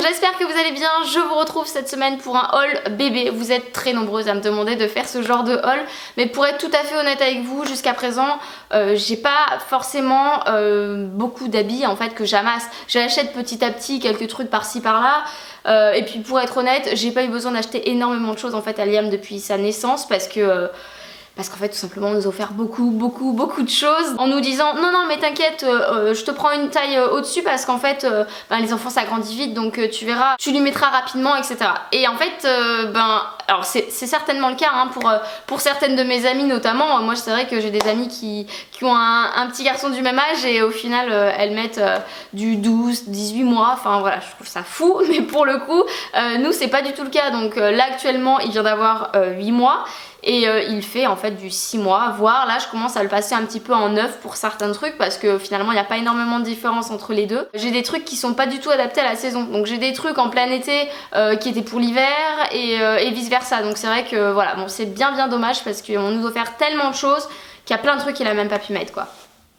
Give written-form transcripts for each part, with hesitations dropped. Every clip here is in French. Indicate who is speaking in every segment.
Speaker 1: J'espère que vous allez bien, je vous retrouve cette semaine pour un haul bébé. Vous êtes très nombreuses à me demander de faire ce genre de haul, mais pour être tout à fait honnête avec vous, jusqu'à présent, j'ai pas forcément beaucoup d'habits en fait que j'amasse. J'achète petit à petit quelques trucs par-ci par-là. Et puis pour être honnête, j'ai pas eu besoin d'acheter énormément de choses en fait à Liam depuis sa naissance parce qu'en fait tout simplement on nous a offert beaucoup de choses en nous disant non mais t'inquiète, je te prends une taille au-dessus parce qu'en fait les enfants ça grandit vite donc tu verras, tu lui mettras rapidement, etc. Et en fait alors c'est certainement le cas hein, pour certaines de mes amies notamment. Moi c'est vrai que j'ai des amies qui ont un petit garçon du même âge et au final elles mettent du 12, 18 mois, enfin voilà, je trouve ça fou, mais pour le coup nous c'est pas du tout le cas. Donc là actuellement il vient d'avoir 8 mois et il fait en fait du 6 mois, voire là je commence à le passer un petit peu en 9 pour certains trucs parce que finalement il n'y a pas énormément de différence entre les deux. J'ai des trucs qui sont pas du tout adaptés à la saison, donc j'ai des trucs en plein été qui étaient pour l'hiver et vice versa. Donc c'est vrai que voilà, bon c'est bien dommage parce qu'on nous a offert tellement de choses qu'il y a plein de trucs qu'il a même pas pu mettre quoi.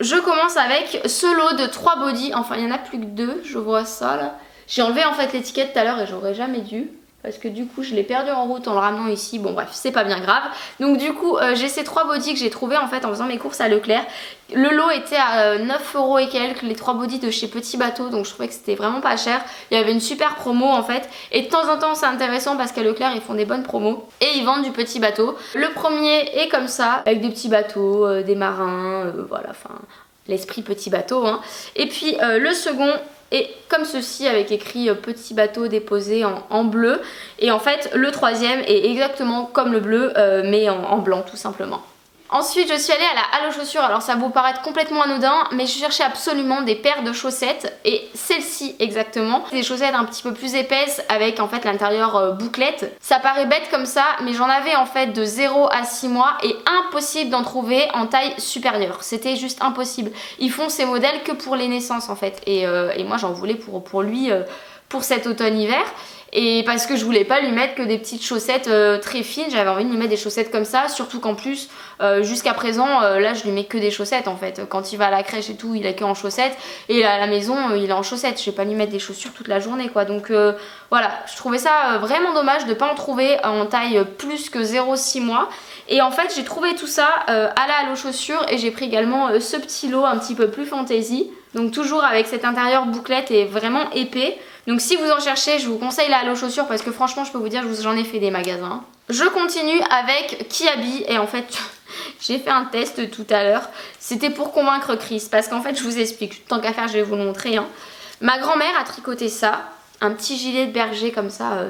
Speaker 1: Je commence avec ce lot de 3 bodys, enfin il y en a plus que 2, je vois ça là. J'ai enlevé en fait l'étiquette tout à l'heure et j'aurais jamais dû. Parce que du coup je l'ai perdu en route en le ramenant ici, bon bref c'est pas bien grave. Donc du coup j'ai ces 3 bodys que j'ai trouvé en fait en faisant mes courses à Leclerc. Le lot était à 9 € et quelques, les 3 bodys de chez Petit Bateau, donc je trouvais que c'était vraiment pas cher. Il y avait une super promo en fait, et de temps en temps c'est intéressant parce qu'à Leclerc ils font des bonnes promos et ils vendent du Petit Bateau. Le premier est comme ça, avec des petits bateaux, des marins, voilà, enfin l'esprit Petit Bateau hein. Et puis le second et comme ceci avec écrit petit bateau déposé en bleu. Et en fait le troisième est exactement comme le bleu mais en blanc tout simplement. Ensuite je suis allée à la Halle aux chaussures. Alors ça va vous paraître complètement anodin, mais je cherchais absolument des paires de chaussettes et celle-ci exactement. Des chaussettes un petit peu plus épaisses avec en fait l'intérieur bouclette. Ça paraît bête comme ça, mais j'en avais en fait de 0 à 6 mois et impossible d'en trouver en taille supérieure. C'était juste impossible. Ils font ces modèles que pour les naissances en fait. Et moi j'en voulais pour lui pour cet automne-hiver. Et parce que je voulais pas lui mettre que des petites chaussettes très fines, j'avais envie de lui mettre des chaussettes comme ça, surtout qu'en plus jusqu'à présent là je lui mets que des chaussettes en fait. Quand il va à la crèche et tout il est que en chaussettes et à la maison il est en chaussettes, je vais pas lui mettre des chaussures toute la journée quoi. Donc voilà, je trouvais ça vraiment dommage de pas en trouver en taille plus que 0,6 mois. Et en fait j'ai trouvé tout ça à la Halle aux chaussures et j'ai pris également ce petit lot un petit peu plus fantaisie. Donc toujours avec cet intérieur bouclette et vraiment épais. Donc si vous en cherchez, je vous conseille la Halle aux chaussures parce que franchement je peux vous dire j'en ai fait des magasins. Je continue avec Kiabi et en fait j'ai fait un test tout à l'heure. C'était pour convaincre Chris parce qu'en fait je vous explique, tant qu'à faire je vais vous le montrer hein. Ma grand-mère a tricoté ça, un petit gilet de berger comme ça,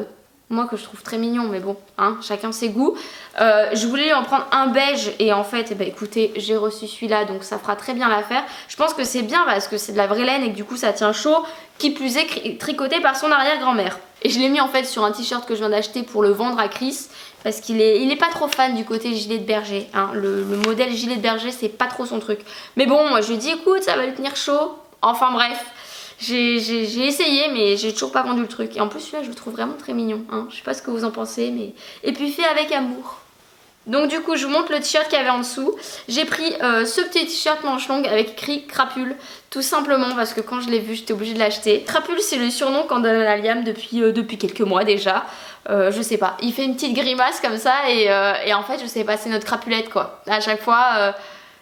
Speaker 1: moi que je trouve très mignon mais bon, hein, chacun ses goûts. Je voulais lui en prendre un beige et en fait écoutez j'ai reçu celui-là donc ça fera très bien l'affaire. Je pense que c'est bien parce que c'est de la vraie laine et que du coup ça tient chaud, qui plus est tricoté par son arrière-grand-mère. Et je l'ai mis en fait sur un t-shirt que je viens d'acheter pour le vendre à Chris parce qu'il est pas trop fan du côté gilet de berger hein. Le modèle gilet de berger c'est pas trop son truc. Mais bon moi je lui ai dit écoute ça va lui tenir chaud, enfin bref. J'ai essayé mais j'ai toujours pas vendu le truc. Et en plus celui-là je le trouve vraiment très mignon hein. Je sais pas ce que vous en pensez mais... Et puis fait avec amour. Donc du coup je vous montre le t-shirt qu'il y avait en dessous. J'ai pris ce petit t-shirt manche longue avec écrit crapule. Tout simplement parce que quand je l'ai vu j'étais obligée de l'acheter. Crapule c'est le surnom qu'on donne à Liam depuis quelques mois déjà. Je sais pas, il fait une petite grimace comme ça et en fait je sais pas, c'est notre crapulette quoi. À chaque fois...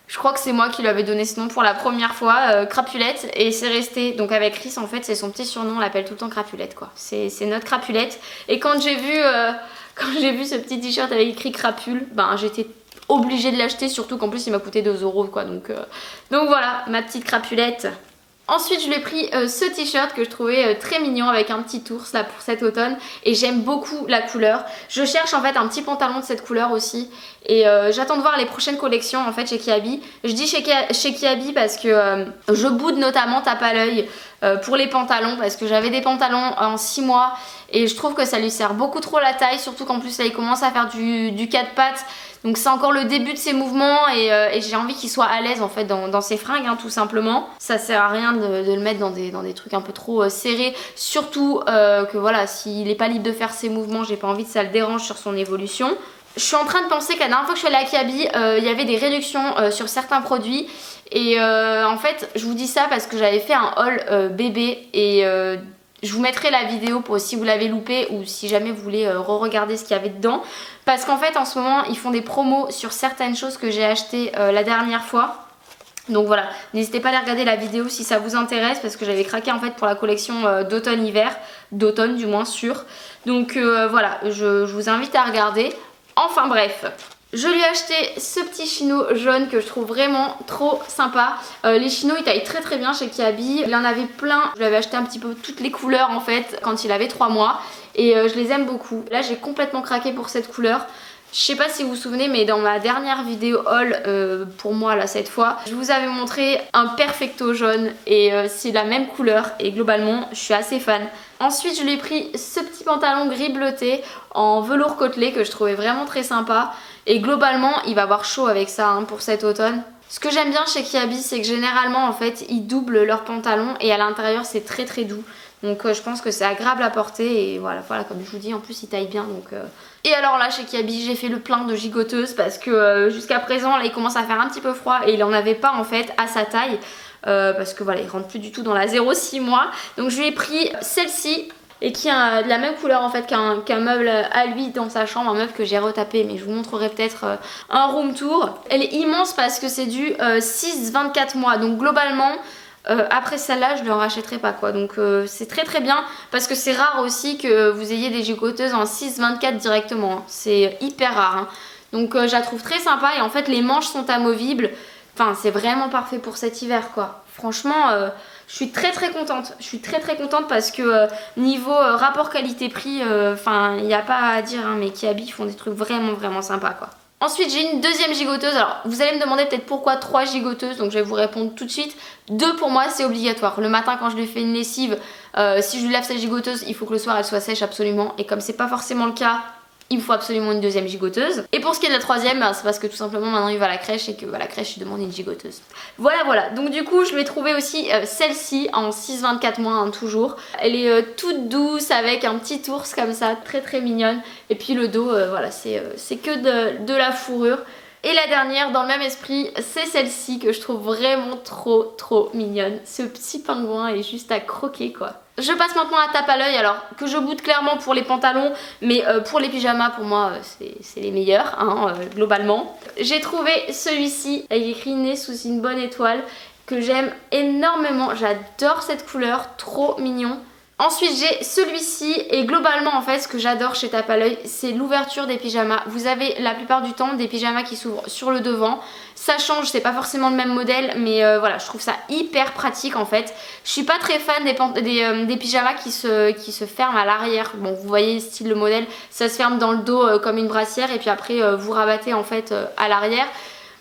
Speaker 1: je crois que c'est moi qui lui avais donné ce nom pour la première fois, Crapulette, et c'est resté. Donc avec Chris en fait c'est son petit surnom, on l'appelle tout le temps Crapulette quoi. C'est notre Crapulette. Et quand j'ai vu ce petit t-shirt avec écrit Crapule, j'étais obligée de l'acheter, surtout qu'en plus il m'a coûté 2 € quoi. Donc voilà, ma petite Crapulette. Ensuite je lui ai pris ce t-shirt que je trouvais très mignon avec un petit ours là pour cet automne et j'aime beaucoup la couleur. Je cherche en fait un petit pantalon de cette couleur aussi et j'attends de voir les prochaines collections en fait chez Kiabi. Je dis chez Kiabi parce que je boude notamment tape à l'œil pour les pantalons parce que j'avais des pantalons en 6 mois et je trouve que ça lui sert beaucoup trop la taille, surtout qu'en plus là il commence à faire du 4 pattes. Donc c'est encore le début de ses mouvements et j'ai envie qu'il soit à l'aise en fait dans ses fringues hein, tout simplement. Ça sert à rien de le mettre dans des trucs un peu trop serrés. Surtout que voilà, s'il est pas libre de faire ses mouvements, j'ai pas envie que ça le dérange sur son évolution. Je suis en train de penser qu'à la dernière fois que je suis allée à Kiabi, il y avait des réductions sur certains produits. Et en fait je vous dis ça parce que j'avais fait un haul bébé et Je vous mettrai la vidéo pour si vous l'avez loupé ou si jamais vous voulez re-regarder ce qu'il y avait dedans. Parce qu'en fait en ce moment ils font des promos sur certaines choses que j'ai achetées la dernière fois. Donc voilà, n'hésitez pas à aller regarder la vidéo si ça vous intéresse parce que j'avais craqué en fait pour la collection d'automne-hiver, d'automne du moins sûr. Donc voilà, je vous invite à regarder. Enfin bref, je lui ai acheté ce petit chino jaune que je trouve vraiment trop sympa. Les chinos ils taillent très très bien chez Kiabi. Il en avait plein, je lui avais acheté un petit peu toutes les couleurs en fait quand il avait 3 mois. Et je les aime beaucoup. Là j'ai complètement craqué pour cette couleur. Je sais pas si vous vous souvenez mais dans ma dernière vidéo haul pour moi là cette fois je vous avais montré un perfecto jaune et c'est la même couleur et globalement je suis assez fan. Ensuite je lui ai pris ce petit pantalon gris bleuté en velours côtelé que je trouvais vraiment très sympa et globalement il va avoir chaud avec ça hein, pour cet automne. Ce que j'aime bien chez Kiabi c'est que généralement en fait ils doublent leurs pantalons et à l'intérieur c'est très très doux. Donc je pense que c'est agréable à porter et voilà comme je vous dis en plus il taille bien donc... Et alors là chez Kiabi j'ai fait le plein de gigoteuses parce que jusqu'à présent là il commence à faire un petit peu froid et il en avait pas en fait à sa taille parce que voilà il rentre plus du tout dans la 0,6 mois. Donc je lui ai pris celle-ci et qui a de la même couleur en fait qu'un meuble à lui dans sa chambre, un meuble que j'ai retapé mais je vous montrerai peut-être un room tour. Elle est immense parce que c'est du 6-24 mois donc globalement après celle-là je ne le rachèterai pas quoi donc c'est très très bien parce que c'est rare aussi que vous ayez des gigoteuses en 6-24 directement hein. C'est hyper rare hein. Donc je la trouve très sympa et en fait les manches sont amovibles, enfin c'est vraiment parfait pour cet hiver quoi. Franchement je suis très très contente, parce que niveau rapport qualité-prix enfin il n'y a pas à dire hein, mais Kiabi font des trucs vraiment sympas quoi. Ensuite j'ai une deuxième gigoteuse, alors vous allez me demander peut-être pourquoi 3 gigoteuses, donc je vais vous répondre tout de suite. 2 pour moi c'est obligatoire, le matin quand je lui fais une lessive, si je lui lave cette gigoteuse il faut que le soir elle soit sèche absolument et comme c'est pas forcément le cas, il me faut absolument une deuxième gigoteuse. Et pour ce qui est de la troisième, bah, c'est parce que tout simplement maintenant il va à la crèche et que à la crèche il demande une gigoteuse. Voilà, donc du coup je lui ai trouvé aussi celle-ci en 6-24 mois hein, toujours. Elle est toute douce avec un petit ours comme ça, très mignonne. Et puis le dos, voilà, c'est que de la fourrure. Et la dernière dans le même esprit c'est celle-ci que je trouve vraiment trop mignonne. Ce petit pingouin est juste à croquer quoi. Je passe maintenant à tape à l'œil, alors que je boude clairement pour les pantalons, mais pour les pyjamas pour moi c'est les meilleurs hein, globalement. J'ai trouvé celui-ci avec écrit né sous une bonne étoile que j'aime énormément, j'adore cette couleur, trop mignon. Ensuite j'ai celui-ci et globalement en fait ce que j'adore chez Tape à l'œil c'est l'ouverture des pyjamas. Vous avez la plupart du temps des pyjamas qui s'ouvrent sur le devant. Ça change, c'est pas forcément le même modèle mais voilà je trouve ça hyper pratique en fait. Je suis pas très fan des pyjamas qui se ferment à l'arrière. Bon vous voyez style le modèle, ça se ferme dans le dos comme une brassière et puis après vous rabattez en fait à l'arrière.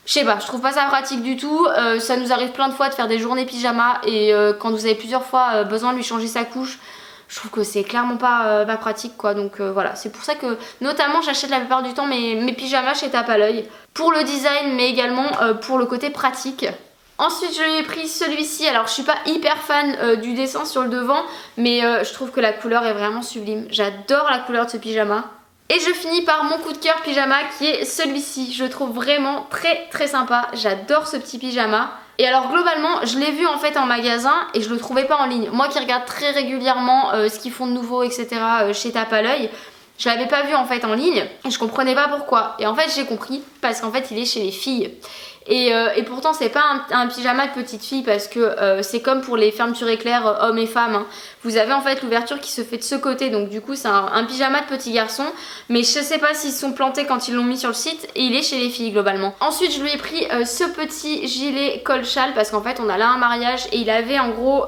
Speaker 1: Je sais pas, je trouve pas ça pratique du tout, ça nous arrive plein de fois de faire des journées pyjama et quand vous avez plusieurs fois besoin de lui changer sa couche, je trouve que c'est clairement pas pratique quoi, donc voilà, c'est pour ça que notamment j'achète la plupart du temps mes pyjamas chez Tape à l'œil, pour le design mais également pour le côté pratique. Ensuite je lui ai pris celui-ci, alors je suis pas hyper fan du dessin sur le devant mais je trouve que la couleur est vraiment sublime, j'adore la couleur de ce pyjama. Et je finis par mon coup de cœur pyjama qui est celui-ci. Je le trouve vraiment très sympa. J'adore ce petit pyjama. Et alors globalement je l'ai vu en fait en magasin et je le trouvais pas en ligne. Moi qui regarde très régulièrement ce qu'ils font de nouveau etc chez Tape à l'œil, je l'avais pas vu en fait en ligne et je comprenais pas pourquoi. Et en fait j'ai compris parce qu'en fait il est chez les filles. Et pourtant c'est pas un pyjama de petite fille parce que c'est comme pour les fermetures éclairs hommes et femmes hein. Vous avez en fait l'ouverture qui se fait de ce côté donc du coup c'est un pyjama de petit garçon mais je sais pas s'ils se sont plantés quand ils l'ont mis sur le site et il est chez les filles globalement. Ensuite je lui ai pris ce petit gilet col châle parce qu'en fait on a là un mariage et il avait en gros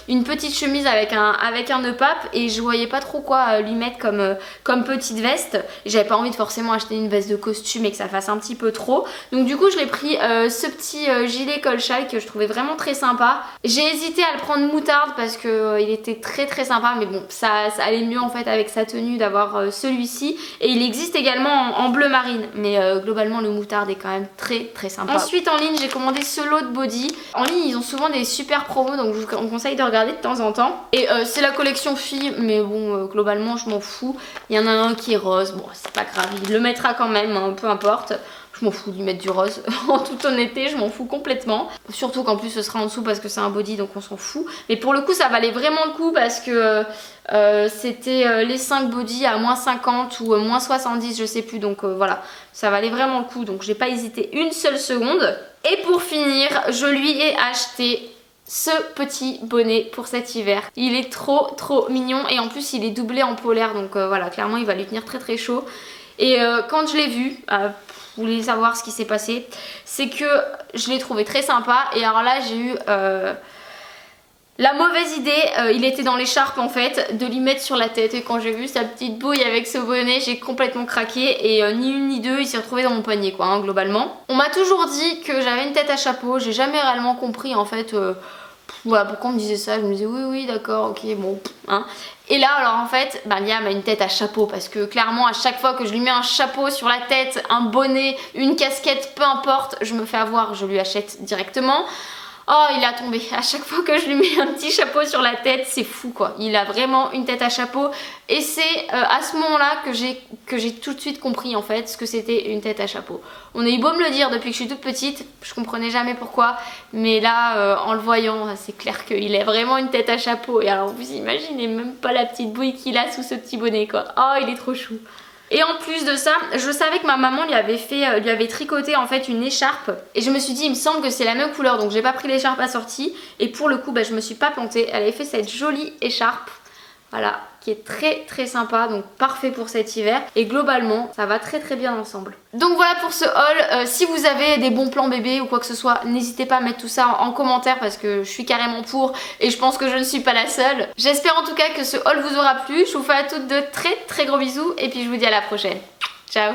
Speaker 1: une petite chemise avec un nœud pape et je voyais pas trop quoi lui mettre comme petite veste. J'avais pas envie de forcément acheter une veste de costume et que ça fasse un petit peu trop donc du coup je l'ai pris ce petit gilet col châle que je trouvais vraiment très sympa. J'ai hésité à le prendre moutarde parce que il était très sympa mais bon ça allait mieux en fait avec sa tenue d'avoir celui-ci et il existe également en bleu marine mais globalement le moutarde est quand même très sympa. Ensuite en ligne j'ai commandé ce lot de body. En ligne ils ont souvent des super promos donc je vous conseille de regarder de temps en temps et c'est la collection fille mais bon globalement je m'en fous. Il y en a un qui est rose, bon c'est pas grave, il le mettra quand même hein, peu importe. Je m'en fous de lui mettre du rose, en toute honnêteté, je m'en fous complètement. Surtout qu'en plus ce sera en dessous parce que c'est un body, donc on s'en fout. Mais pour le coup ça valait vraiment le coup parce que c'était les 5 body à moins 50 ou moins 70, je sais plus. Donc voilà, ça valait vraiment le coup, donc j'ai pas hésité une seule seconde. Et pour finir, je lui ai acheté ce petit bonnet pour cet hiver. Il est trop mignon et en plus il est doublé en polaire, donc voilà, clairement il va lui tenir très chaud. Et quand je l'ai vu, vous voulez savoir ce qui s'est passé, c'est que je l'ai trouvé très sympa. Et alors là j'ai eu la mauvaise idée, il était dans l'écharpe en fait, de lui mettre sur la tête. Et quand j'ai vu sa petite bouille avec ce bonnet, j'ai complètement craqué. Et ni une ni deux, il s'est retrouvé dans mon poignet quoi, hein, globalement. On m'a toujours dit que j'avais une tête à chapeau, j'ai jamais réellement compris en fait voilà, pourquoi on me disait ça. Je me disais oui d'accord, ok, bon, hein. Et là alors en fait Liam a une tête à chapeau parce que clairement à chaque fois que je lui mets un chapeau sur la tête, un bonnet, une casquette, peu importe, je me fais avoir, je lui achète directement. Oh il a tombé, à chaque fois que je lui mets un petit chapeau sur la tête, c'est fou quoi. Il a vraiment une tête à chapeau et c'est à ce moment là que j'ai tout de suite compris en fait ce que c'était une tête à chapeau. On a eu beau me le dire depuis que je suis toute petite, je comprenais jamais pourquoi, mais là en le voyant c'est clair qu'il a vraiment une tête à chapeau. Et alors vous imaginez même pas la petite bouille qu'il a sous ce petit bonnet quoi. Oh il est trop chou. Et en plus de ça, je savais que ma maman lui avait tricoté en fait une écharpe. Et je me suis dit, il me semble que c'est la même couleur, donc j'ai pas pris l'écharpe assortie. Et pour le coup, je me suis pas plantée. Elle avait fait cette jolie écharpe, voilà, qui est très sympa, donc parfait pour cet hiver. Et globalement, ça va très bien ensemble. Donc voilà pour ce haul. Si vous avez des bons plans bébé ou quoi que ce soit, n'hésitez pas à mettre tout ça en commentaire parce que je suis carrément pour et je pense que je ne suis pas la seule. J'espère en tout cas que ce haul vous aura plu. Je vous fais à toutes de très gros bisous et puis je vous dis à la prochaine. Ciao!